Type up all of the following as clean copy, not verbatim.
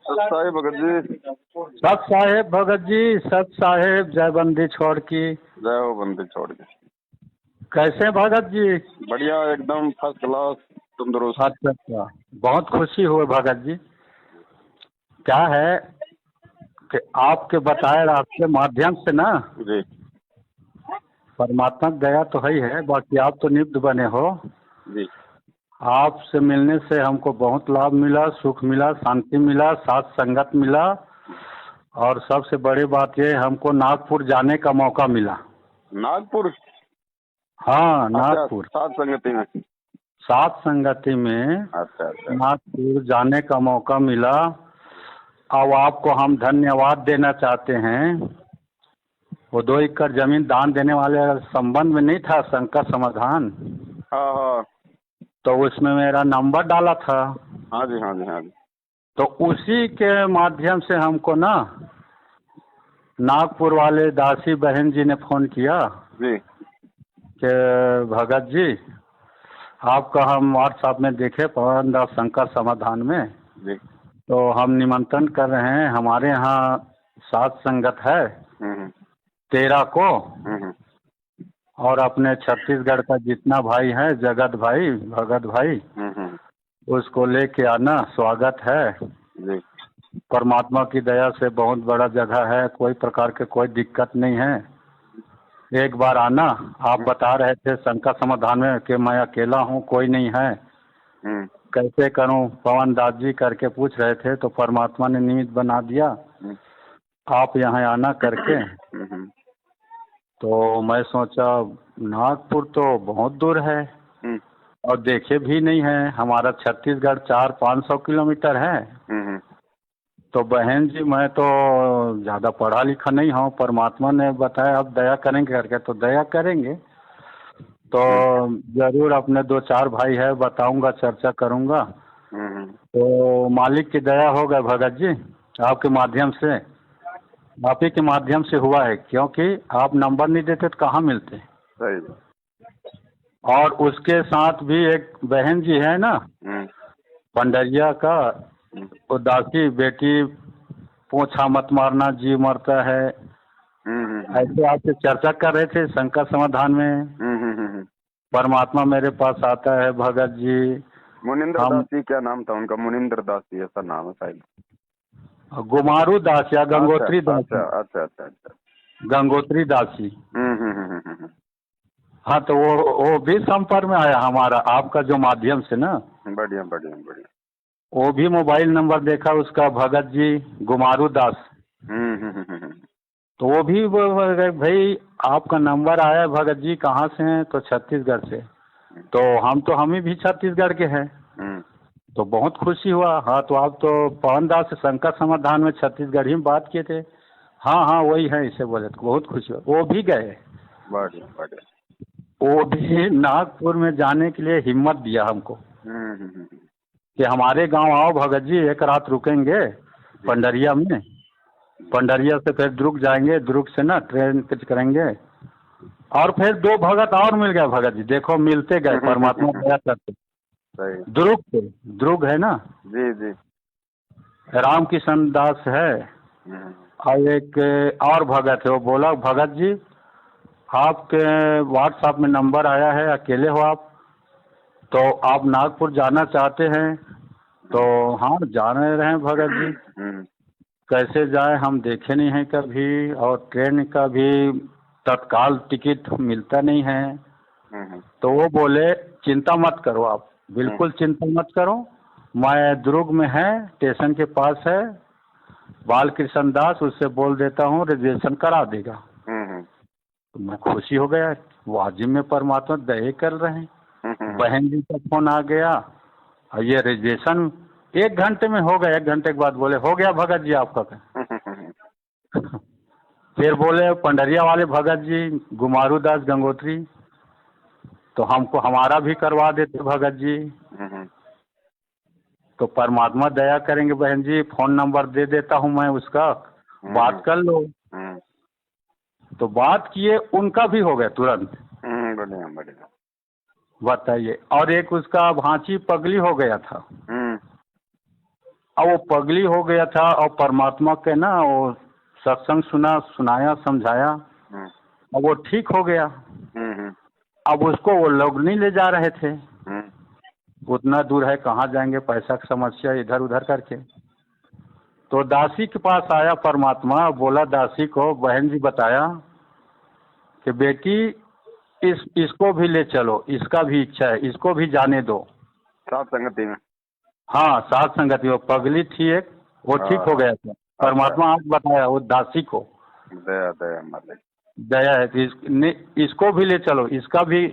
सत साहेब भगत जी। सत साहेब भगत जी, सत साहेब, जय बंदी छोड़ की। जय हो बंदी छोड़ के। कैसे हैं भगत जी? बढ़िया, एकदम फर्स्ट क्लास, तंदुरुस्त। अच्छा अच्छा, बहुत खुशी हुई भगत जी। क्या है कि आपके बताए रास्ते माध्यम से ना जी परमात्मा की दया तो है ही है, बाकी आप तो निब्ध बने हो। जी। आपसे मिलने से हमको बहुत लाभ मिला, सुख मिला, शांति मिला, साथ संगत मिला, और सबसे बड़ी बात ये हमको नागपुर जाने का मौका मिला। नागपुर? हाँ, अच्छा, नागपुर सात संगति में। साथ संगति में अच्छा अच्छा। नागपुर जाने का मौका मिला। अब आपको हम धन्यवाद देना चाहते हैं। वो 2 एकड़ जमीन दान देने वाले संबंध में नहीं था संकट समाधान, हाँ हाँ तो उसमें मेरा नंबर डाला था। हाँ जी हाँ जी हाँ जी। तो उसी के माध्यम से हमको ना नागपुर वाले दासी बहन जी ने फोन किया जी कि भगत जी, आपका हम व्हाट्सएप में देखे पवन दास संकट समाधान में, जी। तो हम निमंत्रण कर रहे हैं। हमारे यहाँ सात संगत है हम्म 13 को, हम्म और अपने छत्तीसगढ़ का जितना भाई है, जगत भाई, भगत भाई, हम्म। उसको लेके आना, स्वागत है। जी परमात्मा की दया से बहुत बड़ा जगह है, कोई प्रकार के कोई दिक्कत नहीं है। एक बार आना। आप बता रहे थे संकट समाधान में कि मैं अकेला हूँ, कोई नहीं है, हम्म कैसे करूँ, पवन दास जी करके पूछ रहे थे, तो परमात्मा ने निमित्त बना दिया हम्म आप यहाँ आना करके। हम्म तो मैं सोचा नागपुर तो बहुत दूर है हम्म और देखे भी नहीं है, हमारा छत्तीसगढ़ 400-500 किलोमीटर है। हम्म तो बहन जी, मैं तो ज़्यादा पढ़ा लिखा नहीं हूँ, परमात्मा ने बताया अब दया करेंगे करके, तो दया करेंगे। तो जरूर अपने 2-4 भाई है, बताऊंगा, चर्चा करूंगा। हम्म। तो मालिक की दया हो गए भगत जी, आपके माध्यम से, आप ही के माध्यम से हुआ है, क्योंकि आप नंबर नहीं देते तो कहाँ मिलते। सही। और उसके साथ भी एक बहन जी है ना, हम्म पंडरिया का, उदासी बेटी, पूछा मत मारना जी मरता है, ऐसे आपसे चर्चा कर रहे थे संकट समाधान में। परमात्मा मेरे पास आता है भगत जी। मुनिंद्र हम दास जी, क्या नाम था उनका? मुनिंद्र दास जी ऐसा नाम है शायद। गुमारू दास या अच्छा गंगोत्री अच्छा दासी, अच्छा अच्छा अच्छा। गंगोत्री दासी। हम्म। हाँ, तो वो भी संपर्क में आया हमारा, आपका जो माध्यम से ना। बढ़िया बढ़िया बढ़िया। वो भी मोबाइल नंबर देखा उसका, भगत जी गुमारू दास। हम्म। तो वो भी भाई आपका नंबर आया भगत जी, कहाँ से हैं? तो छत्तीसगढ़ से। तो हम ही भी छत्तीसगढ़ के हैं। तो बहुत खुशी हुआ। हाँ, तो आप तो पवन दास से संकट समाधान में छत्तीसगढ़ी में बात किए थे। हाँ हाँ, वही है, इसे बोले तो बहुत खुशी हुआ। वो भी गए, बढ़िया बढ़िया। वो भी नागपुर में जाने के लिए हिम्मत दिया हमको कि हमारे गांव आओ भगत जी, एक रात रुकेंगे पंडरिया में। पंडरिया से फिर दुर्ग जाएंगे, दुर्ग से ना ट्रेन पिच करेंगे, और फिर 2 भगत और मिल गए भगत जी। देखो, मिलते गए, परमात्मा दया करते। सही। दुर्ग से, दुर्ग है ना, जी जी। राम किशन दास है, और एक और भगत है। वो बोला भगत जी, आपके व्हाट्सएप में नंबर आया है, अकेले हो आप, तो आप नागपुर जाना चाहते हैं? तो हाँ, जाने रहे हैं भगत जी, कैसे जाए, हम देखे नहीं हैं कभी, और ट्रेन का भी तत्काल टिकट मिलता नहीं है। तो वो बोले चिंता मत करो आप, बिल्कुल चिंता मत करो, मैं दुर्ग में है, स्टेशन के पास है बाल कृष्ण दास, उससे बोल देता हूँ, रिजर्वेशन करा देगा। तो मैं खुशी हो गया, वाजिब में परमात्मा दया कर रहे हैं। बहन जी का फोन आ गया, और ये रिजर्वेशन 1 घंटे में हो गया। 1 घंटे के बाद बोले हो गया भगत जी आपका। फिर बोले पंडरिया वाले भगत जी गुमारू दास गंगोत्री, तो हमको हमारा भी करवा देते भगत जी। तो परमात्मा दया करेंगे बहन जी, फोन नंबर दे देता हूँ मैं उसका, बात कर लो। तो बात किए, उनका भी हो गया तुरंत। बढ़िया बढ़िया। बताइए। और एक उसका भांची पगली हो गया था, और वो पगली हो गया था और परमात्मा के ना वो सत्संग सुनाया समझाया हम्म, और वो ठीक हो गया। हम्म, अब उसको वो लोग नहीं ले जा रहे थे, हम्म, उतना दूर है कहाँ जाएंगे, पैसा की समस्या इधर उधर करके। तो दासी के पास आया परमात्मा, बोला दासी को, बहन जी बताया कि बेटी इसको भी ले चलो, इसका भी इच्छा है, इसको भी जाने दो। साथ संगति में। हाँ साथ संगति, वो पगली थी एक, वो ठीक हो हाँ, गया था। परमात्मा आज बताया वो दासी को, दया दया मालिक। दया है कि इसको भी ले चलो, इसका भी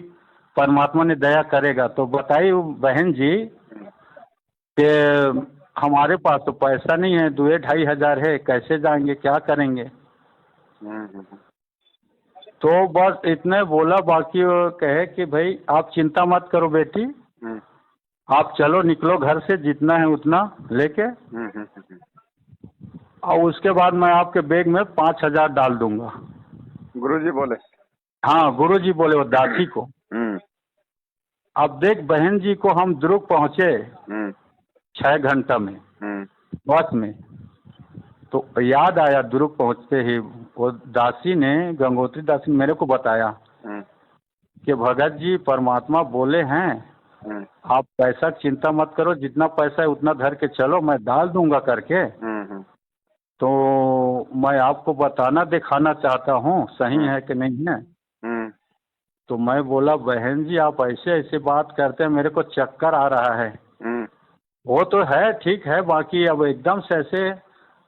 परमात्मा ने दया करेगा। तो बताइए बहन जी कि हमारे पास तो पैसा नहीं है, 2-2.5 हज़ार है, कैसे जाएंगे, क्या करेंगे। हम्म, तो बस इतने बोला, बाकी वो कहे कि भाई आप चिंता मत करो बेटी, हम्म, आप चलो निकलो घर से, जितना है उतना लेके, और उसके बाद मैं आपके बैग में 5 हज़ार डाल दूंगा। गुरुजी बोले। हाँ गुरुजी बोले वो दासी को। हम्म, अब देख बहन जी को हम दुर्ग पहुँचे हम्म, 6 घंटा में हम्म, बस में। तो याद आया दुर्ग पहुँचते ही वो दासी ने, गंगोत्री दासी ने मेरे को बताया हम्म, कि भगत जी परमात्मा बोले हैं हम्म, आप पैसा चिंता मत करो, जितना पैसा है उतना धर के चलो, मैं डाल दूंगा करके। तो मैं आपको बताना दिखाना चाहता हूँ सही है कि नहीं है। हम्म, तो मैं बोला बहन जी आप ऐसे ऐसे बात करते हैं, मेरे को चक्कर आ रहा है। हम्म, वो तो है ठीक है, बाकी अब एकदम से ऐसे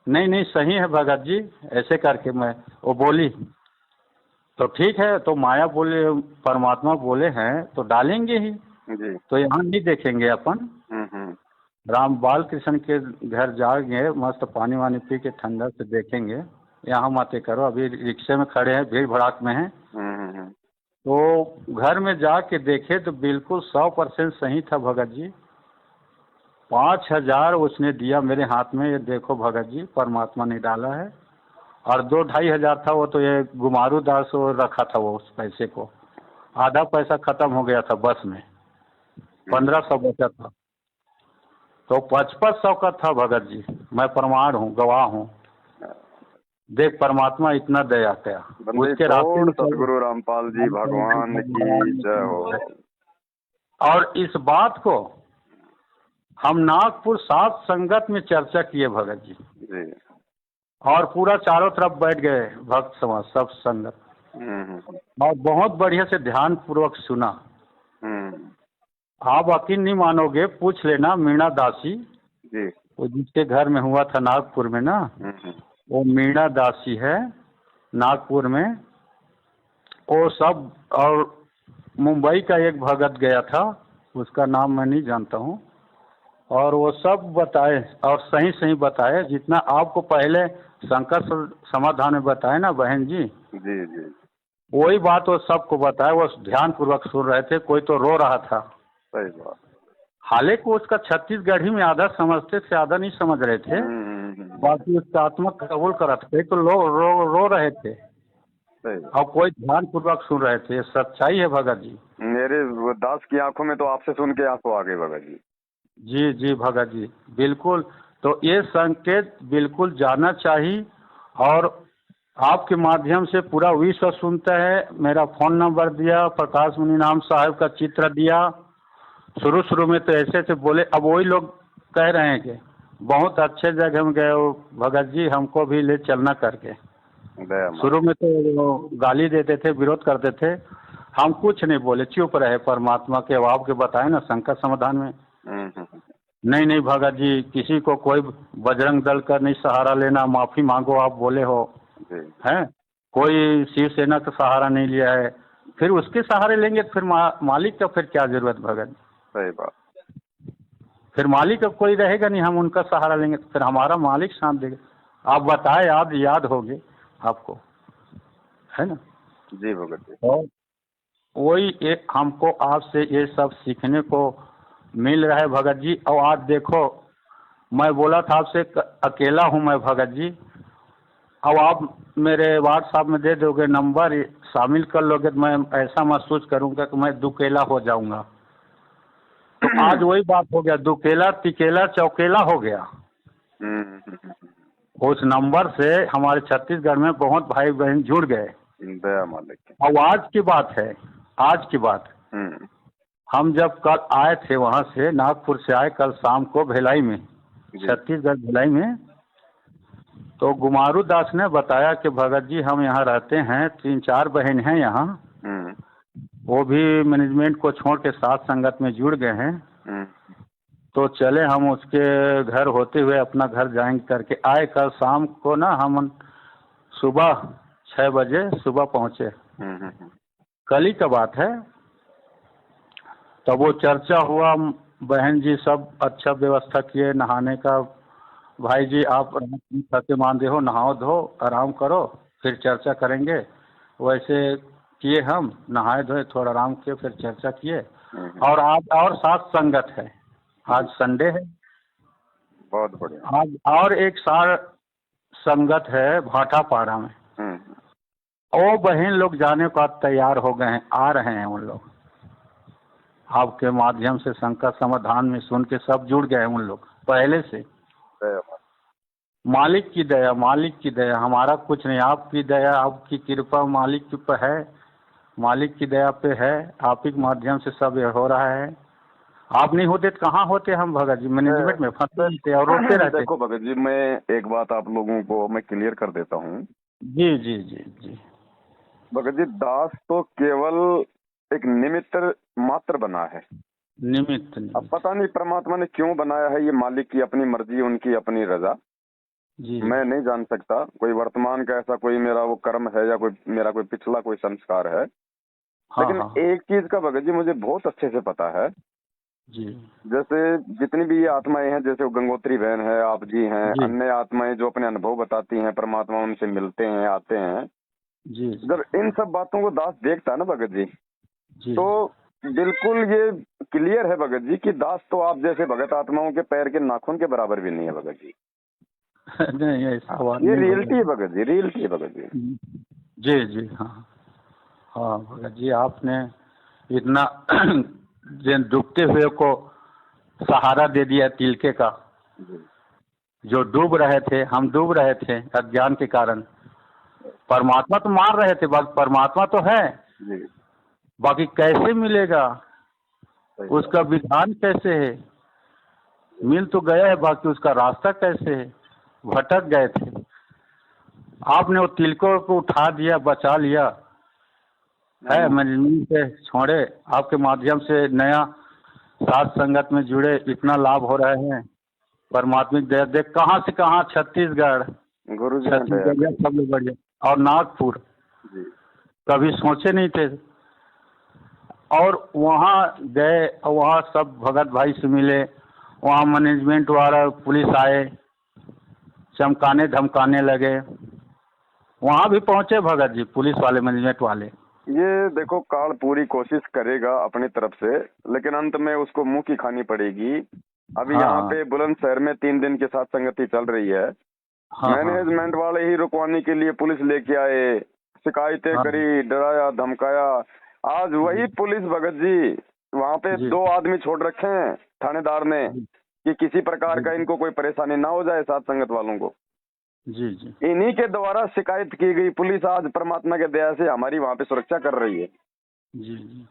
नहीं नहीं सही है भगत जी, ऐसे करके मैं वो बोली। तो ठीक है, तो माया बोले परमात्मा बोले हैं तो डालेंगे ही, जी। तो यहाँ नहीं देखेंगे अपन, हम्म, राम बाल कृष्ण के घर जाएंगे, मस्त पानी वानी पी के ठंडा से देखेंगे, यहाँ मत करो, अभी रिक्शे में खड़े हैं, भीड़ भड़ाक में हैं। हम्म, तो घर में जाके देखे तो बिल्कुल 100% सही था भगत जी। 5 हज़ार उसने दिया मेरे हाथ में, ये देखो भगत जी परमात्मा ने डाला है। और 2-2.5 हज़ार था वो तो ये गुमारू दास वो रखा था, वो उस पैसे को आधा पैसा खत्म हो गया था बस में, 1500 बचा था। तो 5500 का था भगत जी, मैं प्रमाण हूँ, गवाह हूँ। देख परमात्मा इतना दया किया उसके रास्ते में। सदगुरु रामपाल जी भगवान की जय हो। और इस बात को हम नागपुर सात संगत में चर्चा किए भगत जी, जी। और पूरा चारों तरफ बैठ गए भक्त समाज सब संगत, और बहुत बढ़िया से ध्यान पूर्वक सुना। आप यकीन नहीं मानोगे, पूछ लेना मीणा दासी जी। वो जिसके घर में हुआ था नागपुर में ना, वो मीणा दासी है नागपुर में। वो सब, और मुंबई का एक भगत गया था, उसका नाम मैं नहीं जानता हूँ, और वो सब बताए और सही सही बताए, जितना आपको पहले शंकर समाधान में बताए ना बहन जी, जी जी, वही बात वो सबको बताया। वो ध्यान पूर्वक सुन रहे थे, कोई तो रो रहा था। सही बात। हालांकि उसका छत्तीसगढ़ी में आधा समझते थे, आधा नहीं समझ रहे थे, बाकी उसका आत्मा कबूल करा था, तो रो रहे थे और कोई ध्यान पूर्वक सुन रहे थे। ये सच्चाई है भगत जी। मेरे वो दास की आंखों में तो आपसे सुन के आंसू आ गए भगत जी। जी जी भगत जी बिल्कुल। तो ये संकेत बिल्कुल जाना चाहिए, और आपके माध्यम से पूरा विश्व सुनता है। मेरा फ़ोन नंबर दिया, प्रकाश मुनि नाम साहब का चित्र दिया। शुरू में तो ऐसे से बोले, अब वही लोग कह रहे हैं कि बहुत अच्छे जगह में गए हो भगत जी, हमको भी ले चलना करके। शुरू में तो गाली देते थे, विरोध करते थे, हम कुछ नहीं बोले, चुप रहे। परमात्मा के अभाव के बताए ना संकट समाधान में, नहीं नहीं भगत जी, किसी को कोई बजरंग दल का नहीं सहारा लेना, माफी मांगो आप बोले हो हैं, कोई शिवसेना का सहारा नहीं लिया है, फिर उसके सहारे लेंगे तो फिर मालिक का फिर क्या जरूरत भगत। सही बात। फिर मालिक का कोई रहेगा नहीं, हम उनका सहारा लेंगे तो फिर हमारा मालिक साथ देगा। आप बताए, याद होगे आपको, है ना जी भगत जी। और वही एक हमको आपसे ये सब सीखने को मिल रहा है भगत जी। और आज देखो, मैं बोला था आपसे अकेला हूँ मैं भगत जी, अब आप मेरे व्हाट्सएप में दे दोगे नंबर, शामिल कर लोगे तो मैं ऐसा महसूस करूँगा कि मैं दुकेला हो जाऊँगा। तो आज वही बात हो गया, दुकेला तिकेला चौकेला हो गया। उस नंबर से हमारे छत्तीसगढ़ में बहुत भाई बहन जुड़ गए। दया मालिक। और आज की बात है, आज की बात, हम जब कल आए थे वहाँ से, नागपुर से आए कल शाम को भिलाई में, छत्तीसगढ़ भिलाई में, तो गुमारू दास ने बताया कि भगत जी हम यहाँ रहते हैं, 3-4 बहन हैं यहाँ, वो भी मैनेजमेंट को छोड़ के साथ संगत में जुड़ गए हैं, तो चले हम उसके घर होते हुए अपना घर जाएंगे करके आए। कल शाम को ना हम सुबह 6 बजे सुबह पहुँचे, कल ही का बात है। तब वो चर्चा हुआ, बहन जी सब अच्छा व्यवस्था किए नहाने का, भाई जी आप थके मांदे हो, नहाओ धो आराम करो फिर चर्चा करेंगे। वैसे किए, हम नहाए धोए थोड़ा आराम किए फिर चर्चा किए। और आज और साथ संगत है, आज संडे है, बहुत बढ़िया। आज और एक सार संगत है भाटापाड़ा में, वो बहन लोग जाने को तैयार हो गए हैं, आ रहे हैं उन लोग, आपके माध्यम से संकट समाधान में सुन के सब जुड़ गए हैं उन लोग पहले से। मालिक की दया, मालिक की दया, हमारा कुछ नहीं, आपकी दया आपकी कृपा मालिक की पे है, मालिक की दया पे है, आप ही के माध्यम से सब ये हो रहा है। आप नहीं होते तो कहाँ होते हम भगत जी, मैनेजमेंट में फंसे थे और रोते रहते। देखो भगत जी, मैं एक बात आप लोगों को मैं क्लियर कर देता हूँ। जी जी जी जी भगत जी, दास तो केवल एक निमित्त मात्र बना है, निमित्त। अब पता नहीं परमात्मा ने क्यों बनाया है, ये मालिक की अपनी मर्जी, उनकी अपनी रजा, जी मैं नहीं जान सकता। कोई वर्तमान का ऐसा कोई मेरा वो कर्म है या कोई मेरा कोई पिछला कोई संस्कार है। हाँ, लेकिन हाँ, एक चीज का भगत जी मुझे बहुत अच्छे से पता है, जी जैसे जितनी भी ये आत्माएं हैं, जैसे वो गंगोत्री बहन है, आप जी हैं, जी अन्य आत्माएं जो अपने अनुभव बताती हैं, परमात्मा उनसे मिलते हैं, आते हैं, जी जब इन सब बातों को दास देखता है ना भगत जी, जी तो बिल्कुल ये क्लियर है भगत जी कि दास तो आप जैसे भगत आत्माओं के पैर के नाखून के बराबर भी नहीं है भगत जी। नहीं ऐसा बात ये नहीं रियलिटी है भगत जी, रियलिटी है भगत जी। जी जी हाँ हाँ भगत जी, आपने इतना जिन डूबते हुए को सहारा दे दिया तिलके का, जो डूब रहे थे, हम डूब रहे थे अज्ञान के कारण, परमात्मा तो मान रहे थे, परमात्मा तो है, बाकी कैसे मिलेगा, उसका विधान कैसे है, मिल तो गया है बाकी उसका रास्ता कैसे है, भटक गए थे। आपने वो तिलकों को उठा दिया, बचा लिया है, मैनेजमेंट से छोड़े, आपके माध्यम से नया साथ संगत में जुड़े, इतना लाभ हो रहे हैं, परमात्मिक दया देख कहाँ से कहाँ, छत्तीसगढ़, गुरु जी छत्तीसगढ़ सब लोग बढ़िया, और नागपुर कभी सोचे नहीं थे। और वहाँ गए, वहाँ सब भगत भाई से मिले, वहाँ मैनेजमेंट वाला पुलिस आए, चमकाने धमकाने लगे, वहाँ भी पहुँचे भगत जी पुलिस वाले मैनेजमेंट वाले। ये देखो, काल पूरी कोशिश करेगा अपनी तरफ से, लेकिन अंत में उसको मुंह की खानी पड़ेगी। अभी हाँ, यहाँ पे बुलंदशहर में 3 दिन के साथ संगति चल रही है, हाँ, मैनेजमेंट वाले ही रुकवाने के लिए पुलिस लेके आए, शिकायतें करी, डराया धमकाया। आज वही पुलिस भगत जी वहाँ पे 2 आदमी छोड़ रखे हैं थानेदार ने कि किसी प्रकार का इनको कोई परेशानी ना हो जाए साथ संगत वालों को। जी जी इन्हीं के द्वारा शिकायत की गई पुलिस आज परमात्मा के दया से हमारी वहाँ पे सुरक्षा कर रही है। जी जी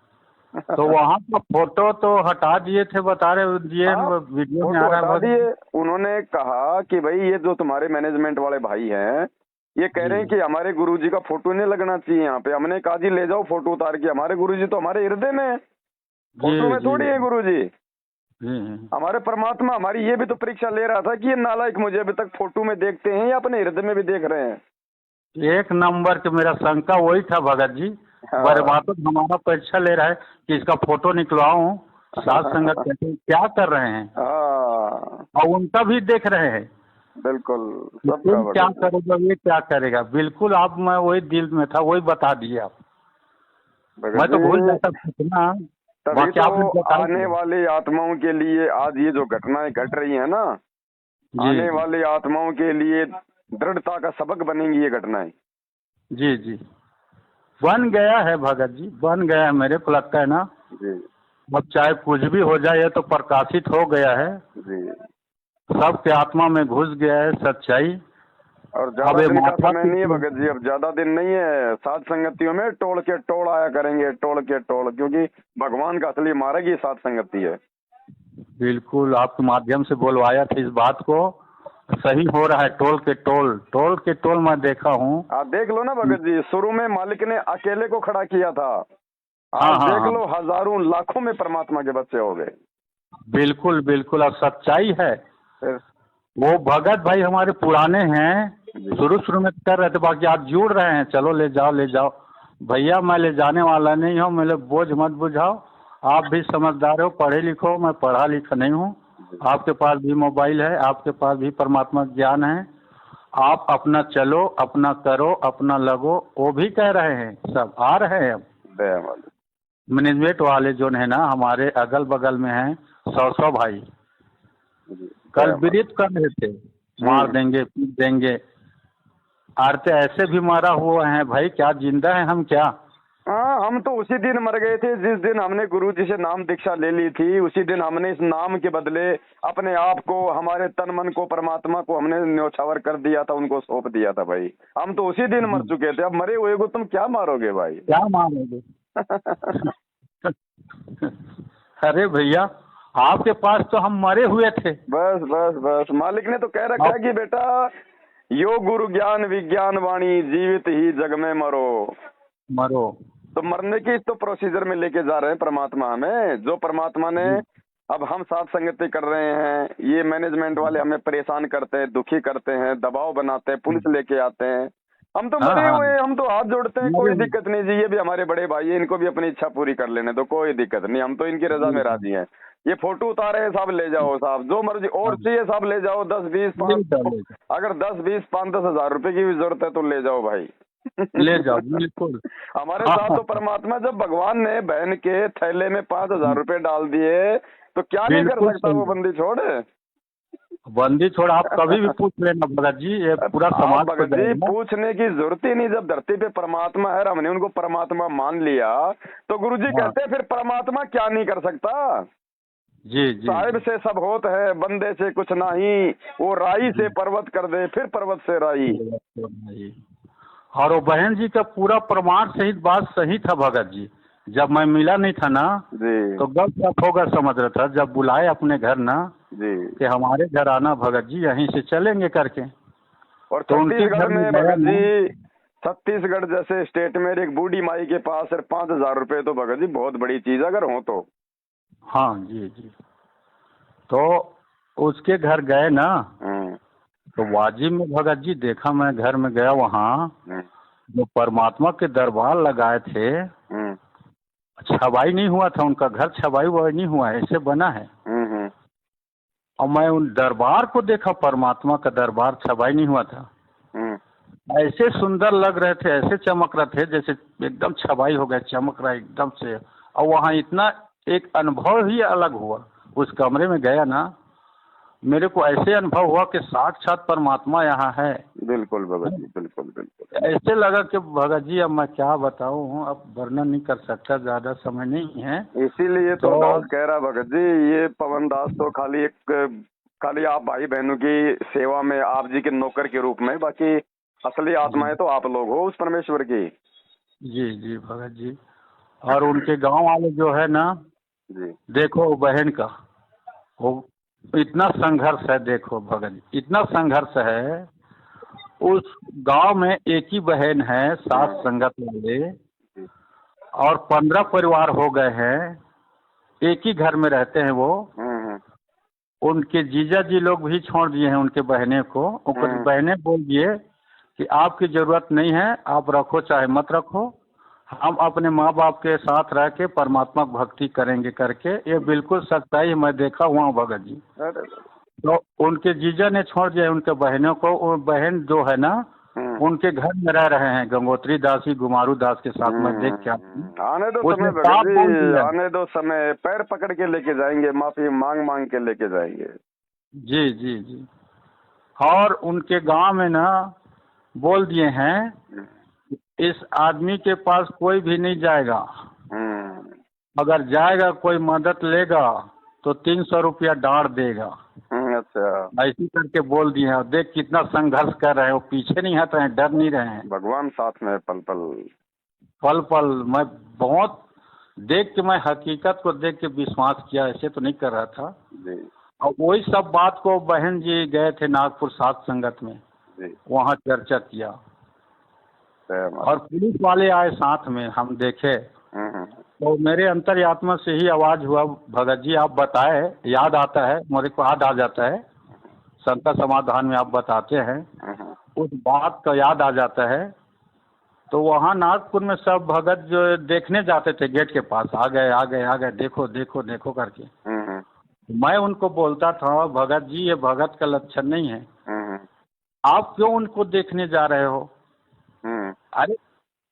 तो वहाँ का फोटो तो हटा दिए थे, बता रहे दिए, वीडियो में आ रहा है। उन्होंने कहा कि भाई ये जो तुम्हारे मैनेजमेंट वाले भाई हैं, ये कह रहे हैं कि हमारे गुरुजी का फोटो नहीं लगना चाहिए यहाँ पे। हमने कहा जी ले जाओ फोटो उतार के, हमारे गुरुजी तो हमारे हृदय में है, फोटो में थोड़ी है गुरुजी, हमारे परमात्मा। हमारी ये भी तो परीक्षा ले रहा था कि ये नालायक मुझे अभी तक फोटो में देखते हैं या अपने हृदय में भी देख रहे हैं। एक नंबर के मेरा शंका वही था भगत जी, परमात्मा हमारा परीक्षा ले रहा है कि इसका फोटो निकलवाऊं, साथ संगत क्या कर रहे हैं, और उनका भी देख रहे हैं। बिल्कुल तुम क्या करेगा, ये क्या करेगा, बिल्कुल आप, मैं वही दिल में था, वही बता दिए आप, मैं तो भूल जाता कितना। तभी तो आने वाली आत्माओं के लिए आज ये जो घटनाएं घट रही है ना, आने वाली आत्माओं के लिए दृढ़ता का सबक बनेंगी ये घटनाएं। जी जी बन गया है भगत जी, बन गया है, मेरे को लगता है ना जी। अब चाहे कुछ भी हो जाए तो प्रकाशित हो गया है जी। सबके आत्मा में घुस गया है सच्चाई। और ज्यादा अब ये दिन का माथा समय नहीं है भगत जी, अब ज्यादा दिन नहीं है। सात संगतियों में टोल के टोल आया करेंगे, टोल के टोल, क्योंकि भगवान का असली मार्ग ही सात संगति है। बिल्कुल आपके माध्यम से बोलवाया था इस बात को, सही हो रहा है। टोल के टोल, टोल के टोल मैं देखा हूँ। आप देख लो ना भगत जी, शुरू में मालिक ने अकेले को खड़ा किया था, हाँ आज हाँ देख हाँ, लो हजारों लाखों में परमात्मा के बच्चे हो गए। बिल्कुल बिल्कुल। अब सच्चाई है। फिर वो भगत भाई हमारे पुराने हैं, जी। शुरू शुरू में कर रहे थे, बाकी आज जुड़ रहे हैं। चलो ले जाओ ले जाओ। भैया मैं ले जाने वाला नहीं हूँ, मेरे बोझ मत बुझाओ। आप भी समझदार हो, पढ़े लिखो, मैं पढ़ा लिखा नहीं हूँ। आपके पास भी मोबाइल है, आपके पास भी परमात्मा ज्ञान है। आप अपना चलो, अपना करो, अपना लगो। वो भी कह रहे हैं, सब आ रहे हैं। दया वाले मैनेजमेंट वाले जो है ना हमारे अगल बगल में हैं, 100 भाई जी, कल दया वाले। विदित कर रहे थे, मार देंगे पीट देंगे। आरते ऐसे भी मारा हुआ है भाई, क्या जिंदा है हम क्या? हाँ, हम तो उसी दिन मर गए थे जिस दिन हमने गुरु जी से नाम दीक्षा ले ली थी। उसी दिन हमने इस नाम के बदले अपने आप को, हमारे तन मन को, परमात्मा को हमने न्योछावर कर दिया था, उनको सौंप दिया था भाई। हम तो उसी दिन मर चुके थे। अब मरे हुए को तुम क्या मारोगे भाई? क्या मारोगे? अरे भैया आपके पास तो हम मरे हुए थे। बस बस बस, मालिक ने तो कह रखा है कि बेटा यो गुरु ज्ञान विज्ञान वाणी, जीवित ही जग में मरो। मरो। तो मरने की तो प्रोसीजर में लेके जा रहे हैं परमात्मा हमें। जो परमात्मा ने, अब हम साथ संगति कर रहे हैं, ये मैनेजमेंट वाले हमें परेशान करते हैं, दुखी करते हैं, दबाव बनाते हैं, पुलिस लेके आते हैं। हम तो हाँ मरे हाँ, हुए हैं, हम तो हाथ जोड़ते हैं, मरे कोई हुए। दिक्कत नहीं जी। ये भी हमारे बड़े भाई हैं, इनको भी अपनी इच्छा पूरी कर लेने तो कोई दिक्कत नहीं, हम तो इनकी रजा में राजी हैं। ये फोटो उतारे हैं, सब ले जाओ साहब, जो मर्जी और चाहिए सब ले जाओ। 10 20 ले 5, जाओ, ले जाओ, अगर 10 20 5 10 हजार रुपए की भी जरूरत है तो ले जाओ भाई। ले जाओ बिल्कुल। हमारे हाँ, साथ तो परमात्मा, जब भगवान ने बहन के थैले में 5,000 रुपए डाल दिए तो क्या नहीं कर बिल्कुल सकता वो सही। बंदी छोड़। बंदी छोड़ आप कभी भी पूछ लेना भगत जी, ये पूरा आप समाज को भगत जी जाएगा। पूछने की जरूरत ही नहीं। जब धरती पे परमात्मा है, हमने उनको परमात्मा मान लिया, तो गुरु जी हाँ, कहते हैं फिर परमात्मा क्या नहीं कर सकता। जी जी साहिब से सब होत है, बंदे से कुछ नहीं। वो राई से पर्वत कर दे, फिर पर्वत से राई। जी। और वो बहन जी का पूरा प्रमाण सहित बात सही था भगत जी। जब मैं मिला नहीं था ना जी तो गप होगा समझ रहा था। जब बुलाए अपने घर ना जी। कि हमारे घर आना भगत जी, यहीं से चलेंगे करके। और तो उनके घर छत्तीसगढ़ में में गया भगत ना। जी, छत्तीसगढ़ जैसे स्टेट में एक बूढ़ी माई के पास सिर्फ 5,000 रुपए तो भगत जी बहुत बड़ी चीज अगर हो तो। हाँ जी जी। तो उसके घर गए ना तो वाजिब में भगत जी देखा, मैं घर में गया वहाँ जो परमात्मा के दरबार लगाए थे, छवाई नहीं हुआ था उनका घर, छवाई ववाई नहीं हुआ है, ऐसे बना है। और मैं उन दरबार को देखा, परमात्मा का दरबार, छवाई नहीं हुआ था। ऐसे सुंदर लग रहे थे, ऐसे चमक रहे थे जैसे एकदम छवाई हो गया, चमक रहा एकदम से। और वहाँ इतना एक अनुभव ही अलग हुआ। उस कमरे में गया ना, मेरे को ऐसे अनुभव हुआ कि साक्षात परमात्मा यहाँ है। बिल्कुल भगत जी, बिल्कुल बिल्कुल। ऐसे लगा कि भगत जी अब मैं क्या बताऊँ, अब वर्णन नहीं कर सकता, ज्यादा समय नहीं है। इसीलिए तो दास कह रहा भगत जी, ये पवन दास तो खाली आप भाई बहनों की सेवा में, आप जी के नौकर के रूप में, बाकी असली आत्माएं तो आप लोग हो उस परमेश्वर की। जी जी भगत जी। और उनके गांव वाले जो है ना जी, देखो बहन का, वो इतना संघर्ष है, देखो भगत जी इतना संघर्ष है। उस गांव में एक ही बहन है, 7 संगत वाले, और 15 परिवार हो गए हैं। एक ही घर में रहते हैं वो। उनके जीजा जी लोग भी छोड़ दिए हैं उनके बहने को। उनके बहने बोल दिए कि आपकी जरूरत नहीं है, आप रखो चाहे मत रखो, हम अपने माँ बाप के साथ रह के परमात्मा भक्ति करेंगे करके। ये बिल्कुल सच्चाई मैं देखा हुआ भगत जी। तो उनके जीजा ने छोड़ दिया उनके बहनों को। वो बहन जो है ना उनके घर में रह रहे हैं, गंगोत्री दास ही गुमारू दास के साथ मैं देख के आने दो समय भगत जी, आने दो समय, पैर पकड़ के लेके जाएंगे, माफी मांग मांग के लेके जाएंगे। जी जी जी। और उनके गांव में ना बोल दिए हैं इस आदमी के पास कोई भी नहीं जाएगा, अगर जाएगा कोई मदद लेगा तो 300 रुपया डांट देगा। अच्छा, ऐसी करके बोल दिए हैं। और देख कितना संघर्ष कर रहे हैं, वो पीछे नहीं हट रहे हैं, डर नहीं रहे हैं। भगवान साथ में है पल पल। पल पल मैं बहुत देख के, मैं हकीकत को देख के विश्वास किया, ऐसे तो नहीं कर रहा था। जी और वही सब बात को बहन जी गए थे नागपुर सात संगत में, जी। वहाँ चर्चा किया। सहमत। और पुलिस वाले आए साथ में, हम देखे हम्म। तो मेरे अंतर्यात्मा से ही आवाज हुआ, भगत जी आप बताए, याद आता है मेरे को, याद आ जाता है, शंका समाधान में आप बताते हैं, हम्म। उस बात का याद आ जाता है। तो वहाँ नागपुर में सब भगत जो देखने जाते थे गेट के पास, आ गए आ गए आ गए, देखो देखो देखो करके। हम्म। मैं उनको बोलता था, भगत जी ये भगत का लक्षण नहीं है, हम्म। आप क्यों उनको देखने जा रहे हो? हम्म। अरे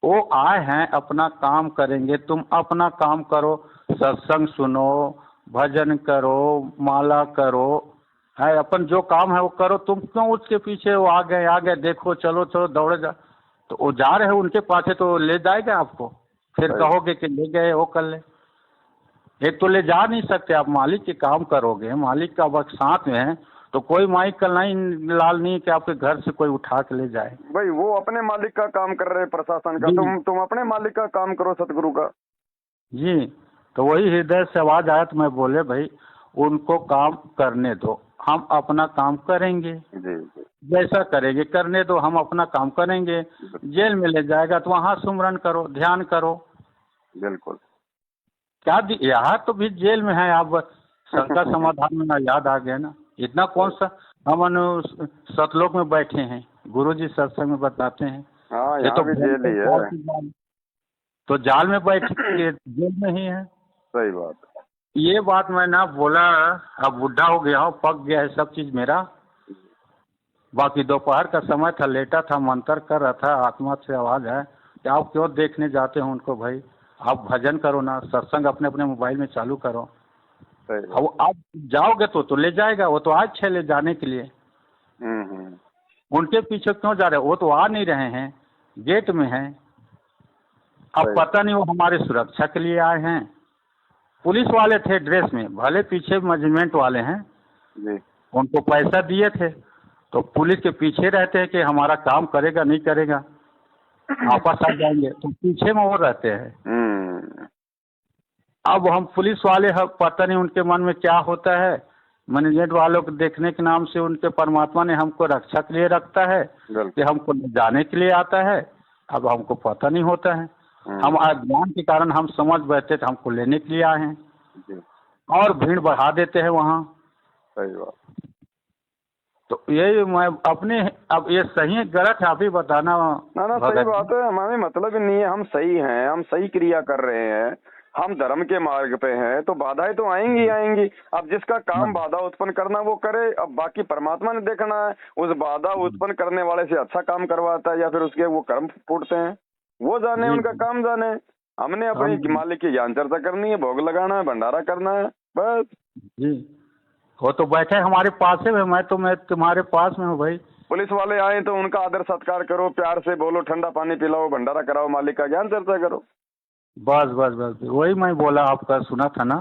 वो आए हैं, अपना काम करेंगे, तुम अपना काम करो, सत्संग सुनो, भजन करो, माला करो, है अपन जो काम है वो करो, तुम क्यों उसके पीछे, वो आ गए देखो, चलो चलो दौड़े जा। तो वो जा रहे हैं उनके पाछे, तो ले जाएगा आपको, फिर सही। कहोगे कि ले गए वो कर ले। एक तो ले जा नहीं सकते आप, मालिक के काम करोगे, मालिक का वक्त साथ में है, तो कोई माइक का नहीं लाल नहीं कि आपके घर से कोई उठा के ले जाए। भाई वो अपने मालिक का काम कर रहे हैं, प्रशासन का, जी। तुम अपने मालिक का काम करो, सतगुरु का। जी, तो वही हृदय से आवाज आया, तो मैं बोले भाई उनको काम करने दो, हम अपना काम करेंगे, जी जी। जैसा करेंगे करने दो, हम अपना काम करेंगे। जेल में ले जाएगा तो वहाँ सुमरन करो, ध्यान करो। बिल्कुल। क्या यहाँ तो भी जेल में है आप, शंका समाधान में ना याद आ गया ना, इतना कौन सा हम सतलोक में बैठे हैं, गुरु जी सत्संग में बताते हैं। हाँ, ये यहाँ तो भी जेल ही है। तो जाल में बैठ के जेल में ही है। सही बात। ये बात मैं ना बोला, अब बुढ़ा हो गया हूँ, पक गया है सब चीज मेरा। बाकी दोपहर का समय था, लेटा था, मंत्र कर रहा था, आत्मा से आवाज है कि आप क्यों देखने जाते हो उनको भाई, आप भजन करो ना, सत्संग अपने अपने मोबाइल में चालू करो। सही बात। अब आप जाओगे तो ले जाएगा, वो तो आज छे ले जाने के लिए, उनके पीछे क्यों जा रहे हो? वो तो आ नहीं रहे हैं, गेट में हैं। अब सही। पता नहीं वो हमारे सुरक्षा के लिए आए हैं। पुलिस वाले थे ड्रेस में, भले पीछे मैनेजमेंट वाले हैं, जी। उनको पैसा दिए थे, तो पुलिस के पीछे रहते हैं कि हमारा काम करेगा नहीं करेगा, वापस आ जाएंगे, तो पीछे में वो रहते हैं। अब हम पुलिस वाले हैं, पता नहीं उनके मन में क्या होता है, मैनेजमेंट वालों को देखने के नाम से उनके परमात्मा ने हमको रक्षा के लिए रखता है कि हमको जाने के लिए आता है। अब हमको पता नहीं होता है, हम अज्ञान के कारण हम समझ बैठे थे हमको लेने के लिए आए हैं, और भीड़ बढ़ा देते हैं वहाँ। सही बात। तो ये मैं अपने, अब ये सही है गलत है आप ही बताना। ना ना सही बात है, हमारे मतलब ही नहीं है, हम सही हैं, हम सही क्रिया कर रहे हैं, हम धर्म के मार्ग पे हैं, तो बाधाएं तो आएंगी आएंगी। अब जिसका काम बाधा उत्पन्न करना वो करे, अब बाकी परमात्मा ने देखना है, उस बाधा उत्पन्न करने वाले से अच्छा काम करवाता है या फिर उसके वो कर्म फूटते हैं, वो जाने, उनका काम जाने। हमने अपनी मालिक की ज्ञान चर्चा करनी है, भोग लगाना है, भंडारा करना है, बस। जी, वो तो बैठे हमारे पास है, मैं तुम्हारे पास में हूँ भाई। पुलिस वाले आए तो उनका आदर सत्कार करो, प्यार से बोलो, ठंडा पानी पिलाओ, भंडारा कराओ, मालिक का ज्ञान चर्चा करो। बस बस बस वही मैं बोला, आपका सुना था ना,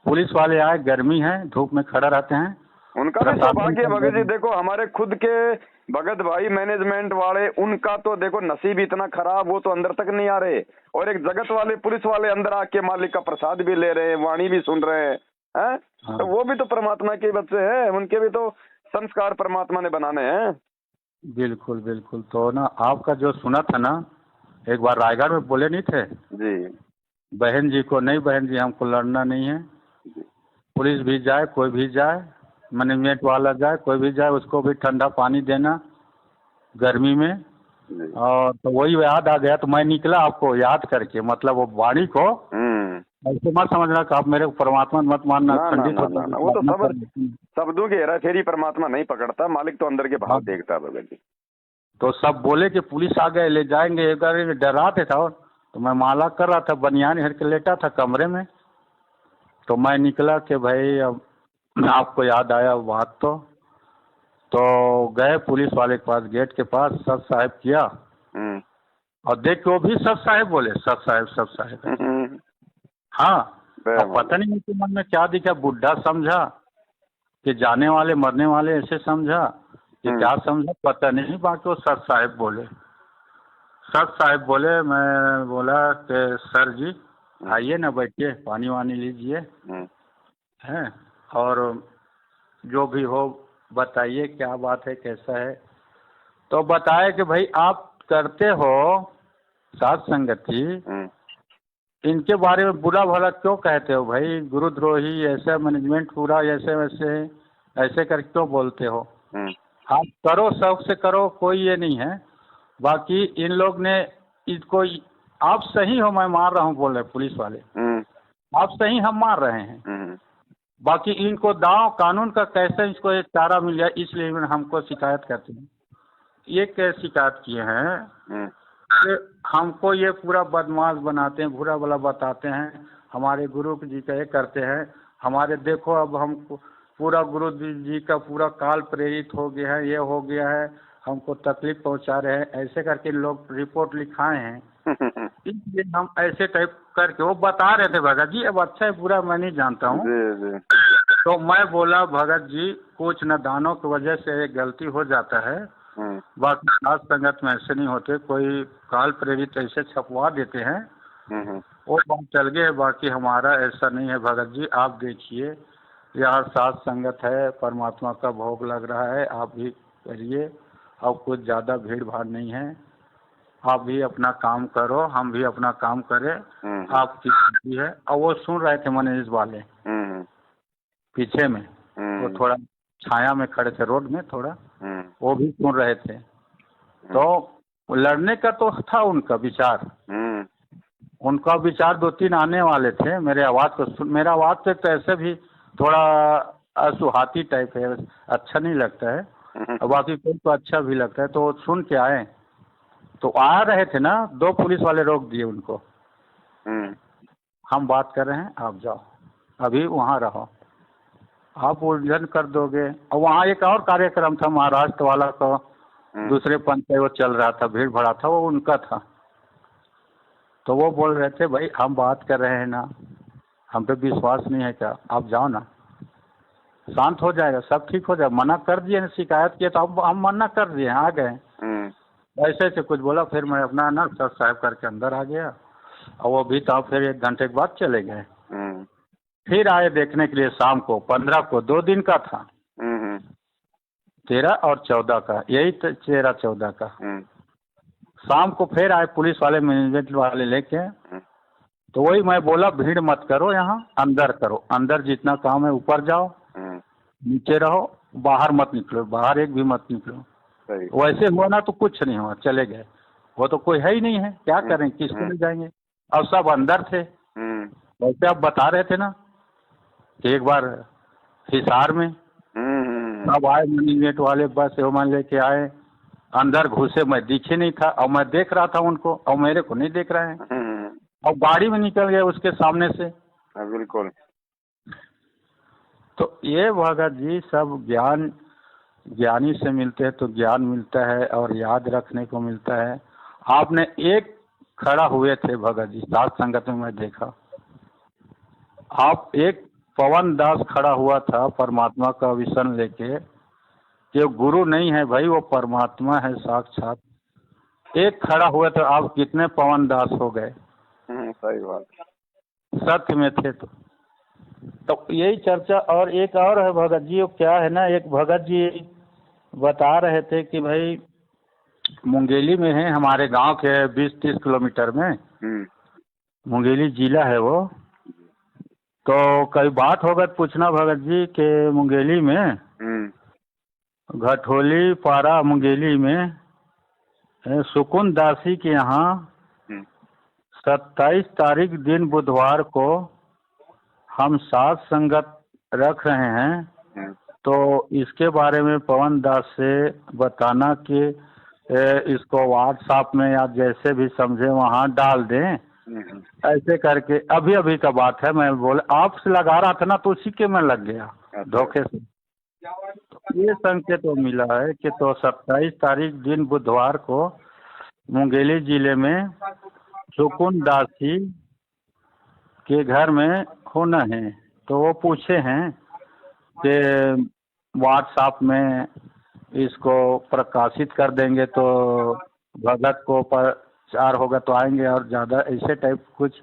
पुलिस वाले आए, गर्मी है, धूप में खड़ा रहते हैं, उनका भी सौभाग्य भगत जी। देखो हमारे खुद के भगत भाई मैनेजमेंट वाले, उनका तो देखो नसीब इतना खराब, वो तो अंदर तक नहीं आ रहे, और एक जगत वाले पुलिस वाले अंदर आके मालिक का प्रसाद भी ले रहे हैं, वाणी भी सुन रहे हैं, हैं? तो वो भी तो परमात्मा के बच्चे हैं, उनके भी तो संस्कार परमात्मा ने बनाने हैं। बिल्कुल बिल्कुल। तो ना आपका जो सुना था ना, एक बार रायगढ़ में बोले नहीं थे जी, बहन जी को, नहीं बहन जी हमको लड़ना नहीं है, पुलिस भी जाए, कोई भी जाए, मैनेजमेंट वाला जाए, कोई भी जाए, उसको भी ठंडा पानी देना गर्मी में। और तो वही याद आ गया, तो मैं निकला आपको याद करके, मतलब वो वाणी को ऐसे मत समझना कि आप मेरे परमात्मा मत मानना, खंडित होता है। वो तो शब्दों की हेरा फेरी परमात्मा नहीं पकड़ता, मालिक तो अंदर के भाव देखता है भगत जी। तो सब बोले कि पुलिस आ गए, ले जाएंगे, एक बार डराते था, और तो मैं माला कर रहा था, बनियान हेर के लेटा था कमरे में, तो मैं निकला कि भाई अब आपको याद आया बात, तो गए पुलिस वाले के पास, गेट के पास, सत साहब किया, और देख के वो भी सत साहब बोले, सत साहब। हाँ, अब पता नहीं उनके मन में क्या दिखा, बुढ़ा समझा, कि जाने वाले मरने वाले ऐसे समझा कि क्या समझा पता नहीं। बाकी वो सर साहब बोले, मैं बोला कि सर जी आइए ना, बैठिए, पानी वानी लीजिए, हैं, और जो भी हो बताइए क्या बात है, कैसा है। तो बताए कि भाई आप करते हो साध संगति, इनके बारे में बुरा भला क्यों कहते हो भाई, गुरुद्रोही, ऐसा मैनेजमेंट पूरा ऐसे वैसे ऐसे कर क्यों बोलते हो। आप करो, शौक से करो, कोई ये नहीं है। बाकी इन लोग ने इसको, आप सही हो मैं मार रहा हूँ बोल रहे पुलिस वाले, आप सही हम मार रहे हैं। बाकी इनको दाव कानून का कैसे इसको एक चारा मिल जाए, इसलिए हमको शिकायत करते हैं। ये क्या शिकायत किए हैं कि हमको ये पूरा बदमाश बनाते हैं, बुरा भला बताते हैं, हमारे गुरु जी का ये करते हैं, हमारे देखो अब हमको पूरा गुरु जी का पूरा काल प्रेरित हो गया है, ये हो गया है, हमको तकलीफ पहुंचा रहे हैं, ऐसे करके लोग रिपोर्ट लिखाए हैं। इसलिए हम ऐसे टाइप करके वो बता रहे थे भगत जी, अब अच्छा है बुरा मैं नहीं जानता हूँ। तो मैं बोला भगत जी कुछ नादानों की वजह से एक गलती हो जाता है, बाकी साध संगत में ऐसे नहीं होते, कोई काल प्रेरित ऐसे छपवा देते हैं, वो बात चल गए। बाकी हमारा ऐसा नहीं है भगत जी, आप देखिए यहाँ साध संगत है, परमात्मा का भोग लग रहा है, आप भी करिए, अब कुछ ज़्यादा भीड़ भाड़ नहीं है, आप भी अपना काम करो, हम भी अपना काम करें, आपकी भी है। और वो सुन रहे थे मनीष वाले पीछे में, वो थोड़ा छाया में खड़े थे रोड में थोड़ा, वो भी सुन रहे थे। तो लड़ने का तो था उनका विचार, उनका विचार 2-3 आने वाले थे। मेरे आवाज़ को सुन, मेरा आवाज़ से तो ऐसे भी थोड़ा असुहाती टाइप है, अच्छा नहीं लगता है, और बाकी कोई तो अच्छा भी लगता है। तो वो सुन के आए, तो आ रहे थे ना, 2 पुलिस वाले रोक दिए उनको, हम बात कर रहे हैं, आप जाओ, अभी वहाँ रहो, आप उलझन कर दोगे। और वहाँ एक और कार्यक्रम था महाराष्ट्र वाला का, दूसरे पंच पे वो चल रहा था, भीड़ भड़ा था, वो उनका था। तो वो बोल रहे थे भाई हम बात कर रहे हैं ना, हम पे विश्वास नहीं है क्या, आप जाओ ना, शांत हो जाएगा, सब ठीक हो जाएगा। मना कर दिए ना, शिकायत किए तो अब हम मना कर दिए, आ गए। ऐसे ऐसे कुछ बोला, फिर मैं अपना ना सर साहब करके अंदर आ गया, और वो भी तो फिर 1 घंटे के बाद चले गए। फिर आए देखने के लिए शाम को 15 को, 2 दिन का था, 13 और 14 का, यही 13-14 का शाम को फिर आए पुलिस वाले, मैनेजमेंट वाले लेके। तो वही मैं बोला भीड़ मत करो, यहाँ अंदर करो, अंदर जितना काम है ऊपर जाओ, नीचे रहो, बाहर मत निकलो, बाहर एक भी मत निकलो। वैसे हुआ ना तो कुछ नहीं हुआ, चले गए। वो तो कोई है ही नहीं है, क्या करें, किसको ले जाएंगे, अब सब अंदर थे। वैसे आप बता रहे थे ना कि एक बार हिसार में सब आए मैनेजमेंट वाले, बस एवं लेके आए, अंदर घुसे, मैं दिखे नहीं था, और मैं देख रहा था उनको, और मेरे को नहीं देख रहे हैं, और गाड़ी में निकल गए उसके सामने से। बिल्कुल। तो ये भगत जी सब ज्ञान, ज्ञानी से मिलते हैं तो ज्ञान मिलता है और याद रखने को मिलता है। आपने एक खड़ा हुए थे भगत जी साध संगत में, मैं देखा आप, एक पवन दास खड़ा हुआ था परमात्मा का विषन लेके, कि गुरु नहीं है भाई, वो परमात्मा है साक्षात। एक खड़ा हुआ तो आप कितने पवन दास हो गए। सही बात, सत्य में थे तो यही चर्चा। और एक और है भगत जी, वो क्या है ना, एक भगत जी बता रहे थे कि भाई मुंगेली में है, हमारे गांव के 20-30 किलोमीटर में मुंगेली जिला है वो। तो कई बात होगा तो पूछना भगत जी के मुंगेली में, घटोली पारा मुंगेली में सुकुन दासी के यहाँ 27 तारीख दिन बुधवार को हम साध संगत रख रहे हैं। तो इसके बारे में पवन दास से बताना कि इसको व्हाट्सएप में या जैसे भी समझे वहाँ डाल दें, ऐसे करके। अभी अभी का बात है, मैं बोले आपसे लगा रहा था ना तो उसी के में लग गया धोखे से। तो ये संकेत तो मिला है कि तो 27 तारीख दिन बुधवार को मुंगेली जिले में सुकुन दासी के घर में होना है। तो वो पूछे हैं आपके व्हाट्सएप में इसको प्रकाशित कर देंगे तो भगत को प्रचार होगा तो आएंगे, और ज़्यादा ऐसे टाइप कुछ।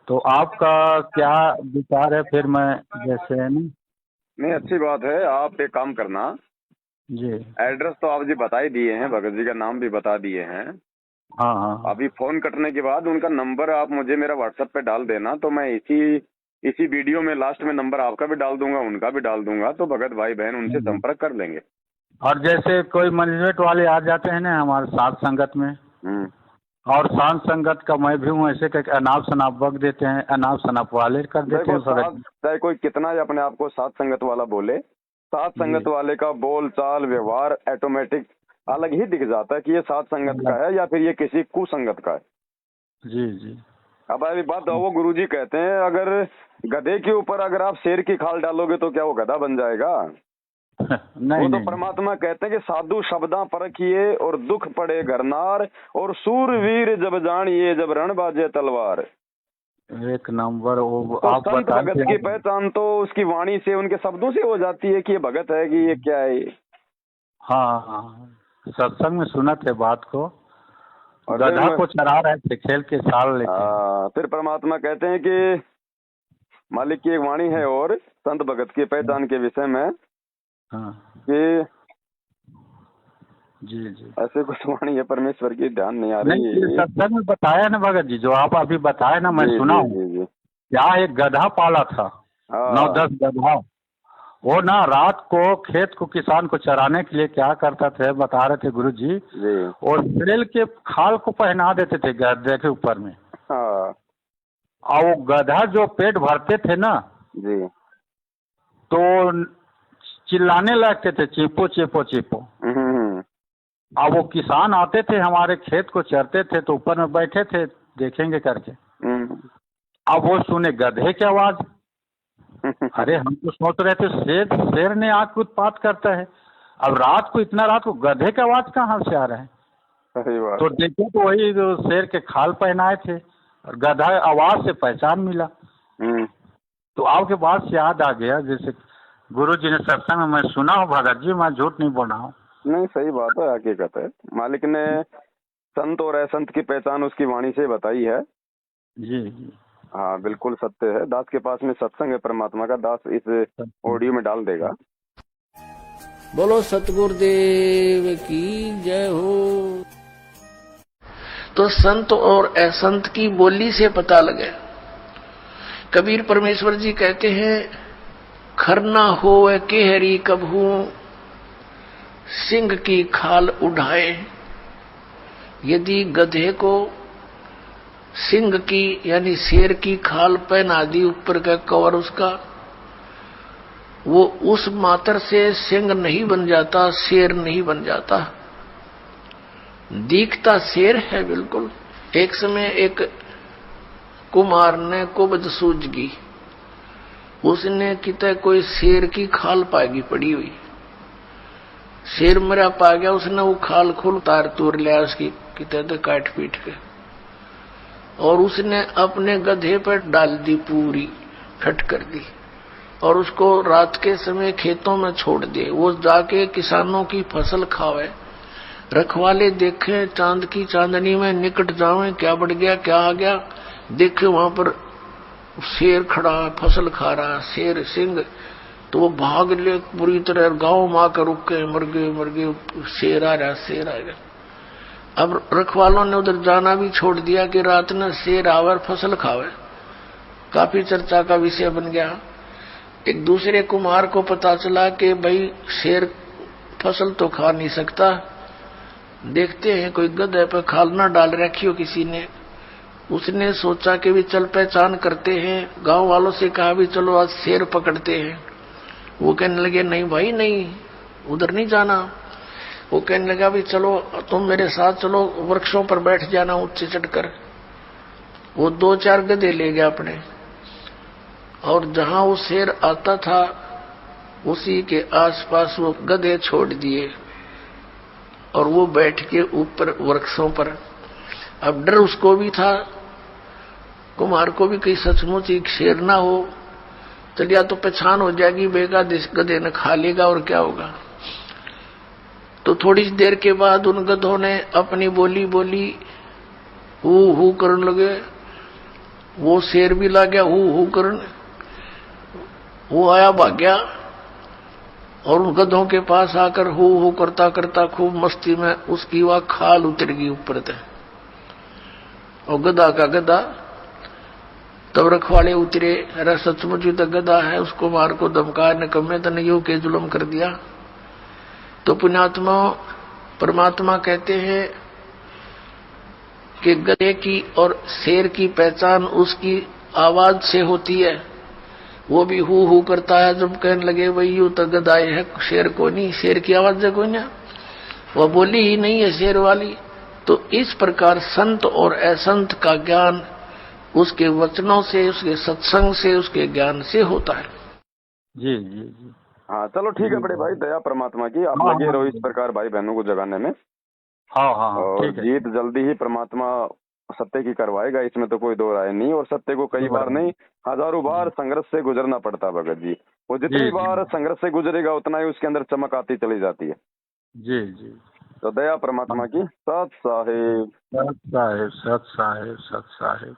तो आपका क्या विचार है? फिर मैं जैसे है ना। नहीं, अच्छी बात है। आप एक काम करना, जी। एड्रेस तो आप जी बता ही दिए हैं, भगत जी का नाम भी बता दिए हैं। हाँ हाँ। अभी फोन कटने के बाद उनका नंबर आप मुझे मेरा व्हाट्सएप पे डाल देना, तो मैं इसी वीडियो में लास्ट में नंबर आपका भी डाल दूंगा, उनका भी डाल दूंगा, तो भगत भाई बहन उनसे संपर्क कर लेंगे। और जैसे कोई मैनेजमेंट वाले आ जाते हैं ना हमारे साथ संगत में, और शांत संगत का मैं भी हूँ, ऐसे करके अनाप शनाप वक्त देते हैं, अनाप शनाप वाले कर देते हैं। चाहे कोई कितना ही अपने आप को सात संगत वाला बोले, सात संगत वाले का बोल चाल व्यवहार ऑटोमेटिक अलग ही दिख जाता है कि ये सात संगत का है या फिर ये किसी कुसंगत का है। जी जी। अब अभी बात वो गुरुजी कहते हैं, अगर गधे के ऊपर अगर आप शेर की खाल डालोगे तो क्या वो गधा बन जाएगा? नहीं, वो तो परमात्मा कहते हैं कि साधु शब्दा परखिए और दुख पड़े घरनार, और सूरवीर जब जानिए जब रण बाजे तलवार। एक नंबर। वो तो आप संत भगत की पहचान तो उसकी वाणी से, उनके शब्दों से हो जाती है कि ये भगत है कि ये क्या है। हाँ, सत्संग में सुना थे बात को, और गधा को चरा रहे थे खेल के साल लेके। फिर परमात्मा कहते हैं कि मालिक की एक वाणी है और संत भगत की पहचान के विषय में कि जी जी ऐसे कुछ वाणी है परमेश्वर की, ध्यान नहीं आ रही है। सत्संग में बताया ना भगत जी, जो आप अभी बताया ना, मैं सुना हूँ। क्या एक गधा पाला था, 9-10 गधा। वो ना रात को खेत को किसान को चराने के लिए क्या करता थे, बता रहे थे गुरु जी, और बिड़ेल के खाल को पहना देते थे गधे के ऊपर में। और वो गधा जो पेट भरते थे ना जी, तो चिल्लाने लगते थे, चीपो चीपो चीपो। अब वो किसान आते थे हमारे खेत को चरते थे, तो ऊपर में बैठे थे देखेंगे करके। अब वो सुने गधे की आवाज। अरे हम तो सोच रहे थे शेर ने आके उत्पात करता है, अब रात को इतना रात को गधे की आवाज कहाँ से आ रहा है? तो देखे तो वही जो शेर के खाल पहनाए थे, और गधा आवाज से पहचान मिला। तो आपके बात से याद आ गया, जैसे गुरु जी ने सत्संग में मैं सुना हूँ भगत जी, मैं झूठ नहीं बोल रहा हूँ। नहीं, सही बात है, हकीकत है। मालिक ने संत और असंत की पहचान उसकी वाणी से बताई है। जी जी हाँ, बिल्कुल सत्य है। दास के पास में सत्संग है परमात्मा का, दास इस ऑडियो में डाल देगा। बोलो सतगुरुदेव की जय हो। तो संत और असंत की बोली से पता लगे। कबीर परमेश्वर जी कहते हैं, खरना होवे केहरी कबहू सिंह की खाल उठाए। यदि गधे को सिंह की यानी शेर की खाल पहना दी ऊपर का कवर उसका, वो उस मात्र से सिंह नहीं बन जाता, शेर नहीं बन जाता। दिखता शेर है बिल्कुल। एक समय एक कुमार ने कुबज सूझगी, उसने किते कोई शेर की खाल पागी पड़ी हुई, शेर मरा पा गया, उसने वो खाल खोल तार तोड़ लिया उसकी, किते तो काट पीट के, और उसने अपने गधे पर डाल दी, पूरी फट कर दी, और उसको रात के समय खेतों में छोड़ दिए। वो जाके किसानों की फसल खावे, रखवाले देखे चांद की चांदनी में निकट जावे, क्या बढ़ गया क्या आ गया, देखे वहां पर शेर खड़ा फसल खा रहा, शेर सिंह। तो वो भाग ले पूरी तरह, गांव में आकर रुके, मर गए, शेर आ रहा शेर आ गया। अब रखवालों ने उधर जाना भी छोड़ दिया कि रात में शेर आवर फसल खावे, काफी चर्चा का विषय बन गया। एक दूसरे कुमार को पता चला कि भाई शेर फसल तो खा नहीं सकता, देखते हैं कोई गधे पे खाल ना डाल रखी हो किसी ने। उसने सोचा कि भी चल पहचान करते हैं, गांव वालों से कहा भी चलो आज शेर पकड़ते हैं। वो कहने लगे नहीं भाई नहीं, उधर नहीं जाना। वो कहने लगा भी चलो तुम मेरे साथ चलो, वृक्षों पर बैठ जाना ऊंचे चढ़कर। वो 2-4 गधे ले गया अपने, और जहां वो शेर आता था उसी के आसपास वो गधे छोड़ दिए, और वो बैठ के ऊपर वृक्षों पर। अब डर उसको भी था, कुमार को भी कहीं सचमुच एक शेर ना हो, चलिया तो पहचान हो जाएगी, बेगा गधे ने खा लेगा और क्या होगा। तो थोड़ी देर के बाद उन गधों ने अपनी बोली बोली, हु करने लगे। वो शेर भी ला गया हु करने, वो आया भाग गया और उन गधों के पास आकर हु करता करता खूब मस्ती में उसकी वह खाल उतर गई ऊपर तक। और गधा का गधा, तब रखवाले उतरे, अरे सचमुच ही तो गधा है, उसको मार को धमका निकम्मे तने यूं के जुल्म कर दिया। तो पुण्यात्मा परमात्मा कहते हैं कि गधे की और शेर की पहचान उसकी आवाज से होती है। वो भी हु करता है, जब कहने लगे भाई यूं तो गधा है, शेर को नहीं, शेर की आवाज है कोई ना, वह बोली ही नहीं है शेर वाली। तो इस प्रकार संत और असंत का ज्ञान उसके वचनों से, उसके सत्संग से, उसके ज्ञान से होता है। जी जी जी। हाँ चलो ठीक है बड़े भाई, दया परमात्मा की, आप हाँ, लगे हाँ, रहो इस प्रकार भाई बहनों को जगाने में। हाँ हाँ हाँ, और ठीक है। जीत जल्दी ही परमात्मा सत्य की करवाएगा, इसमें तो कोई दो राय नहीं। और सत्य को कई बार नहीं, हजारों बार संघर्ष से गुजरना पड़ता भगत जी। वो जितनी जी, बार जी। संघर्ष से गुजरेगा उतना ही उसके अंदर चमक आती चली जाती है। जी जी। तो दया परमात्मा की। सत साहिब। सत साहेब, सत साहेब, सत साहेब।